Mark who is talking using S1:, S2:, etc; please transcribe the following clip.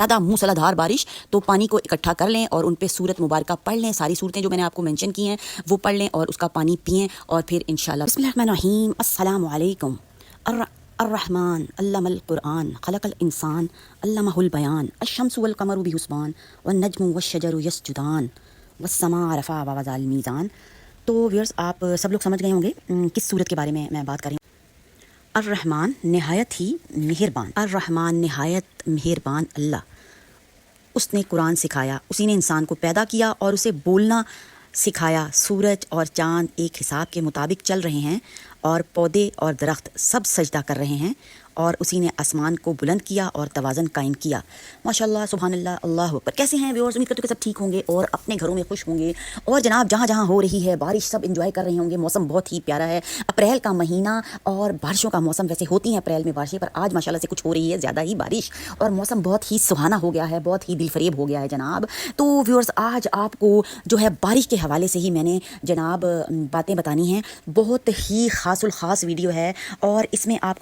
S1: زیادہ موسلادھار بارش، تو پانی کو اکٹھا کر لیں اور ان پہ سورت مبارکہ پڑھ لیں، ساری صورتیں جو میں نے آپ کو مینشن کی ہیں وہ پڑھ لیں اور اس کا پانی پئیں، اور پھر انشاءاللہ بسم اللہ الرحمن الرحیم۔ السلام علیکم۔ الرحمن علم القرآن خلق الانسان علمہ البیان الشمس والقمر بحسبان والنجم والشجر یسجدان والسماء رفعها ووضع المیزان۔ تو ویورز آپ سب لوگ سمجھ گئے ہوں گے کس صورت کے بارے میں بات کر رہی ہوں۔ الرحمن نہایت ہی مہربان، الرحمن نہایت مہربان اللہ، اس نے قرآن سکھایا، اسی نے انسان کو پیدا کیا اور اسے بولنا سکھایا۔ سورج اور چاند ایک حساب کے مطابق چل رہے ہیں اور پودے اور درخت سب سجدہ کر رہے ہیں، اور اسی نے آسمان کو بلند کیا اور توازن قائم کیا۔ ماشاءاللہ، سبحان اللہ، اللہ اکبر۔ کیسے ہیں ویورز؟ امید کرتے ہیں کہ سب ٹھیک ہوں گے اور اپنے گھروں میں خوش ہوں گے، اور جناب جہاں جہاں ہو رہی ہے بارش سب انجوائے کر رہے ہوں گے۔ موسم بہت ہی پیارا ہے، اپریل کا مہینہ اور بارشوں کا موسم۔ ویسے ہوتی ہیں اپریل میں بارشیں، پر آج ماشاءاللہ سے کچھ ہو رہی ہے زیادہ ہی بارش، اور موسم بہت ہی سہانا ہو گیا ہے، بہت ہی دل فریب ہو گیا ہے جناب۔ تو ویورز آج آپ کو جو ہے بارش کے حوالے سے ہی میں نے جناب باتیں بتانی ہیں، بہت ہی خاص الخاص ویڈیو ہے، اور اس میں آپ کو